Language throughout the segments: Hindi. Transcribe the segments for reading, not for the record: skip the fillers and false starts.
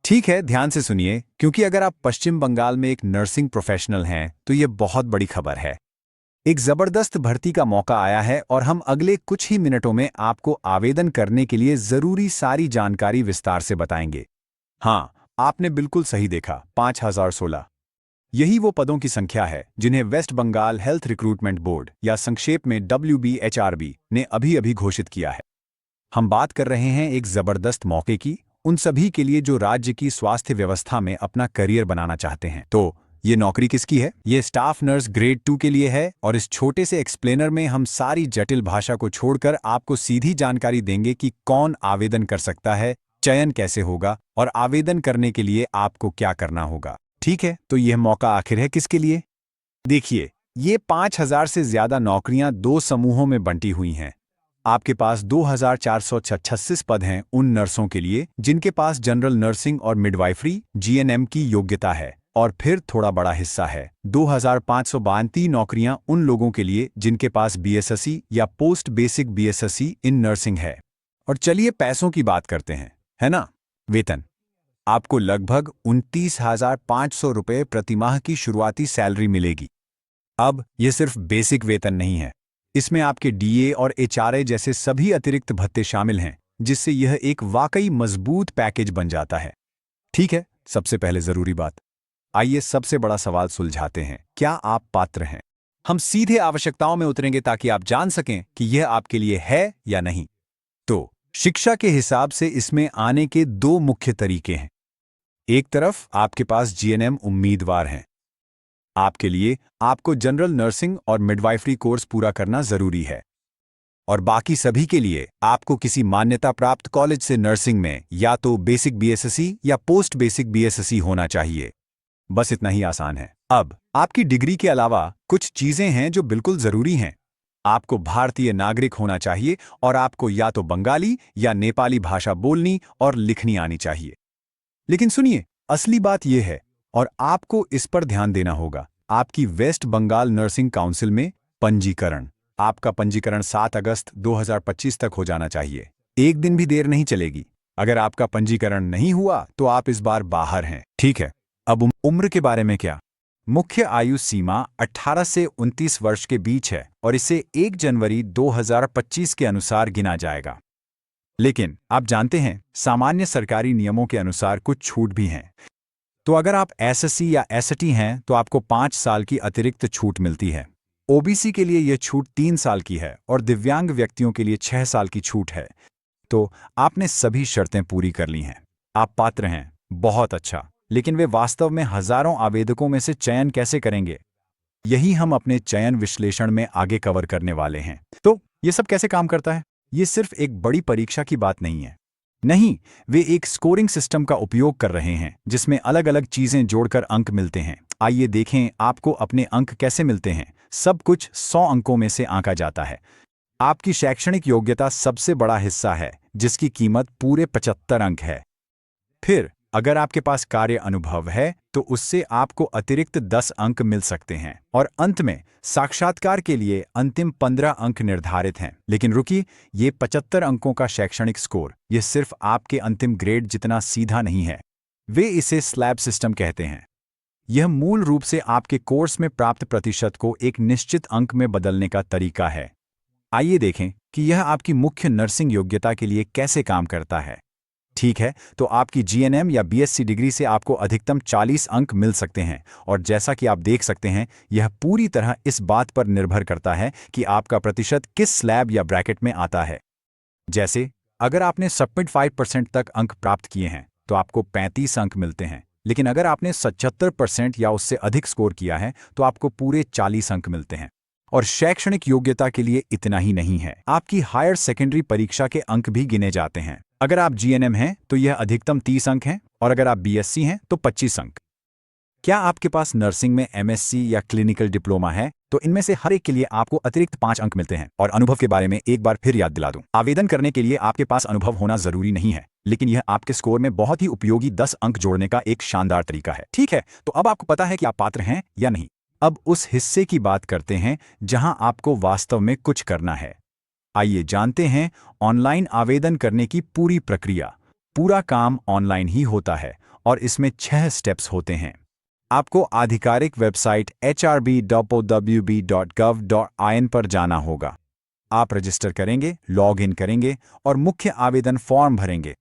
ठीक है, ध्यान से सुनिए, क्योंकि अगर आप पश्चिम बंगाल में एक नर्सिंग प्रोफेशनल हैं तो ये बहुत बड़ी खबर है। एक जबरदस्त भर्ती का मौका आया है और हम अगले कुछ ही मिनटों में आपको आवेदन करने के लिए जरूरी सारी जानकारी विस्तार से बताएंगे। हाँ, आपने बिल्कुल सही देखा, 5016। यही वो पदों की संख्या है जिन्हें West Bengal health recruitment board या संक्षेप में WBHRB ने अभी अभी घोषित किया है। हम बात कर रहे हैं एक जबरदस्त मौके की, उन सभी के लिए जो राज्य की स्वास्थ्य व्यवस्था में अपना करियर बनाना चाहते हैं। तो ये नौकरी किसकी है? ये स्टाफ नर्स ग्रेड 2 के लिए है और इस छोटे से एक्सप्लेनर में हम सारी जटिल भाषा को छोड़कर आपको सीधी जानकारी देंगे कि कौन आवेदन कर सकता है, चयन कैसे होगा और आवेदन करने के लिए आपको क्या करना होगा। ठीक है, तो यह मौका आखिर है किसके लिए? देखिए, ये 5000 से ज्यादा नौकरियां दो समूहों में बंटी हुई हैं। आपके पास 2436 पद हैं उन नर्सों के लिए जिनके पास जनरल नर्सिंग और मिडवाइफरी GNM की योग्यता है, और फिर थोड़ा बड़ा हिस्सा है 2532 नौकरियां उन लोगों के लिए जिनके पास BSSC या post basic BSSC in nursing है। और चलिए पैसों की बात करते हैं, है ना? वेतन आपको लगभग 29,500 रुपये प्रतिमाह की शुरुआती सैलरी मिलेगी। अब यह सिर्फ बेसिक वेतन नहीं है, इसमें आपके DA और HRA जैसे सभी अतिरिक्त भत्ते शामिल हैं, जिससे यह एक वाकई मजबूत पैकेज बन जाता है। ठीक है, सबसे पहले जरूरी बात, आइए सबसे बड़ा सवाल सुलझाते हैं, क्या आप पात्र हैं? हम सीधे आवश्यकताओं में उतरेंगे ताकि आप जान सकें कि यह आपके लिए है या नहीं। तो शिक्षा के हिसाब से इसमें आने के दो मुख्य तरीके हैं। एक तरफ आपके पास GNM उम्मीदवार हैं। आपके लिए आपको जनरल नर्सिंग और मिडवाइफरी कोर्स पूरा करना जरूरी है, और बाकी सभी के लिए आपको किसी मान्यता प्राप्त कॉलेज से नर्सिंग में या तो बेसिक BSSC या पोस्ट बेसिक BSSC होना चाहिए। बस इतना ही आसान है। अब आपकी डिग्री के अलावा कुछ चीजें हैं जो बिल्कुल जरूरी हैं। आपको भारतीय नागरिक होना चाहिए और आपको या तो बंगाली या नेपाली भाषा बोलनी और लिखनी आनी चाहिए। लेकिन सुनिए, असली बात यह है, और आपको इस पर ध्यान देना होगा, आपकी वेस्ट बंगाल नर्सिंग काउंसिल में पंजीकरण। आपका पंजीकरण 7 अगस्त 2025 तक हो जाना चाहिए। एक दिन भी देर नहीं चलेगी। अगर आपका पंजीकरण नहीं हुआ तो आप इस बार बाहर हैं। ठीक है, अब उम्र के बारे में क्या? मुख्य आयु सीमा 18 से 29 वर्ष के बीच है और इसे 1 जनवरी 2025 के अनुसार गिना जाएगा। लेकिन आप जानते हैं, सामान्य सरकारी नियमों के अनुसार कुछ छूट भी हैं। तो अगर आप SSC या ST हैं तो आपको 5 साल की अतिरिक्त छूट मिलती है। OBC के लिए यह छूट 3 साल की है और दिव्यांग व्यक्तियों के लिए 6 साल की छूट है। तो आपने सभी शर्तें पूरी कर ली हैं, आप पात्र हैं। बहुत अच्छा, लेकिन वे वास्तव में हजारों आवेदकों में से चयन कैसे करेंगे? यही हम अपने चयन विश्लेषण में आगे कवर करने वाले हैं। तो ये सब कैसे काम करता है? ये सिर्फ एक बड़ी परीक्षा की बात नहीं है। नहीं, वे एक स्कोरिंग सिस्टम का उपयोग कर रहे हैं जिसमें अलग अलग चीजें जोड़कर अंक मिलते हैं। आइए देखें आपको अपने अंक कैसे मिलते हैं। सब कुछ 100 अंकों में से आंका जाता है। आपकी शैक्षणिक योग्यता सबसे बड़ा हिस्सा है, जिसकी कीमत पूरे 75 अंक है। फिर अगर आपके पास कार्य अनुभव है तो उससे आपको अतिरिक्त 10 अंक मिल सकते हैं, और अंत में साक्षात्कार के लिए अंतिम 15 अंक निर्धारित हैं। लेकिन रुकिए, ये 75 अंकों का शैक्षणिक स्कोर, यह सिर्फ आपके अंतिम ग्रेड जितना सीधा नहीं है। वे इसे स्लैब सिस्टम कहते हैं। यह मूल रूप से आपके कोर्स में प्राप्त प्रतिशत को एक निश्चित अंक में बदलने का तरीका है। आइए देखें कि यह आपकी मुख्य नर्सिंग योग्यता के लिए कैसे काम करता है। ठीक है, तो आपकी GNM या BSc डिग्री से आपको अधिकतम 40 अंक मिल सकते हैं, और जैसा कि आप देख सकते हैं, यह पूरी तरह इस बात पर निर्भर करता है कि आपका प्रतिशत किस स्लैब या ब्रैकेट में आता है। जैसे अगर आपने सबमिट 5% तक अंक प्राप्त किए हैं तो आपको 35 अंक मिलते हैं, लेकिन अगर आपने 77% या उससे अधिक स्कोर किया है तो आपको पूरे 40 अंक मिलते हैं। और शैक्षणिक योग्यता के लिए इतना ही नहीं है, आपकी हायर सेकेंडरी परीक्षा के अंक भी गिने जाते हैं। अगर आप GNM हैं तो यह अधिकतम 30 अंक हैं, और अगर आप BSc हैं तो 25 अंक। क्या आपके पास नर्सिंग में MSc या क्लिनिकल डिप्लोमा है तो इनमें से हर एक के लिए आपको अतिरिक्त 5 अंक मिलते हैं। और अनुभव के बारे में एक बार फिर याद दिला दूं, आवेदन करने के लिए आपके पास अनुभव होना जरूरी नहीं है, लेकिन यह आपके स्कोर में बहुत ही उपयोगी 10 अंक जोड़ने का एक शानदार तरीका है। ठीक है, तो अब आपको पता है कि आप पात्र हैं या नहीं। अब उस हिस्से की बात करते हैं जहां आपको वास्तव में कुछ करना है। आइए जानते हैं ऑनलाइन आवेदन करने की पूरी प्रक्रिया। पूरा काम ऑनलाइन ही होता है और इसमें 6 स्टेप्स होते हैं। आपको आधिकारिक वेबसाइट hrb.owb.gov.in पर जाना होगा। आप रजिस्टर करेंगे, लॉग इन करेंगे और मुख्य आवेदन फॉर्म भरेंगे।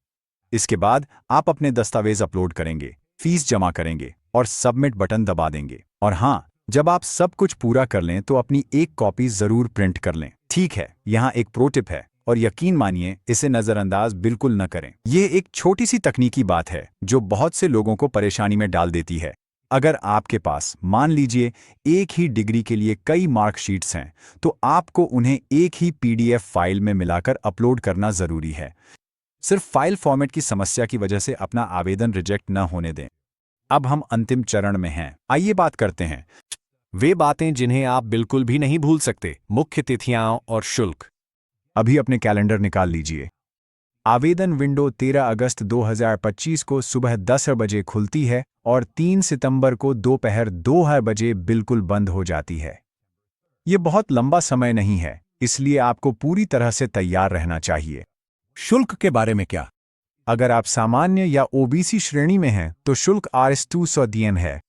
इसके बाद आप अपने दस्तावेज अपलोड करेंगे, फीस जमा करेंगे और सबमिट बटन दबा देंगे। और हाँ, जब आप सब कुछ पूरा कर लें तो अपनी एक कॉपी जरूर प्रिंट कर लें। ठीक है, यहाँ एक प्रो टिप है और यकीन मानिए इसे नज़रअंदाज बिल्कुल न करें। यह एक छोटी सी तकनीकी बात है जो बहुत से लोगों को परेशानी में डाल देती है। अगर आपके पास मान लीजिए एक ही डिग्री के लिए कई मार्कशीट्स हैं, तो आपको उन्हें एक ही पीडीएफ फाइल में मिलाकर अपलोड करना जरूरी है। सिर्फ फाइल फॉर्मेट की समस्या की वजह से अपना आवेदन रिजेक्ट न होने दें। अब हम अंतिम चरण में हैं। आइए बात करते हैं वे बातें जिन्हें आप बिल्कुल भी नहीं भूल सकते, मुख्य तिथियां और शुल्क। अभी अपने कैलेंडर निकाल लीजिए। आवेदन विंडो 13 अगस्त 2025 को सुबह 10 बजे खुलती है और 3 सितंबर को दोपहर 2 बजे बिल्कुल बंद हो जाती है। ये बहुत लंबा समय नहीं है, इसलिए आपको पूरी तरह से तैयार रहना चाहिए। शुल्क के बारे में क्या? अगर आप सामान्य या ओबीसी श्रेणी में हैं तो शुल्क Rs200 है।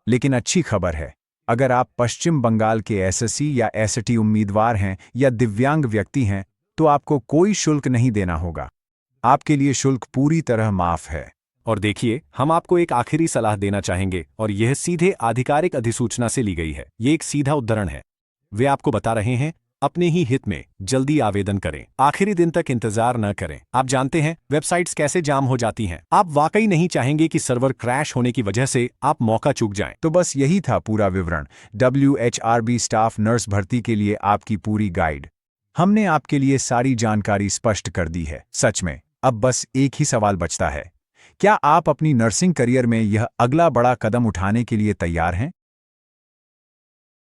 लेकिन अच्छी खबर है, अगर आप पश्चिम बंगाल के एसएससी या एसटी उम्मीदवार हैं या दिव्यांग व्यक्ति हैं तो आपको कोई शुल्क नहीं देना होगा। आपके लिए शुल्क पूरी तरह माफ है। और देखिए, हम आपको एक आखिरी सलाह देना चाहेंगे और यह सीधे आधिकारिक अधिसूचना से ली गई है। ये एक सीधा उद्धरण है। वे आपको बता रहे हैं, अपने ही हित में जल्दी आवेदन करें, आखिरी दिन तक इंतजार न करें। आप जानते हैं वेबसाइट्स कैसे जाम हो जाती हैं। आप वाकई नहीं चाहेंगे कि सर्वर क्रैश होने की वजह से आप मौका चूक जाएं। तो बस यही था पूरा विवरण। WHRB स्टाफ नर्स भर्ती के लिए आपकी पूरी गाइड। हमने आपके लिए सारी जानकारी स्पष्ट कर दी है। सच में अब बस एक ही सवाल बचता है, क्या आप अपनी नर्सिंग करियर में यह अगला बड़ा कदम उठाने के लिए तैयार हैं?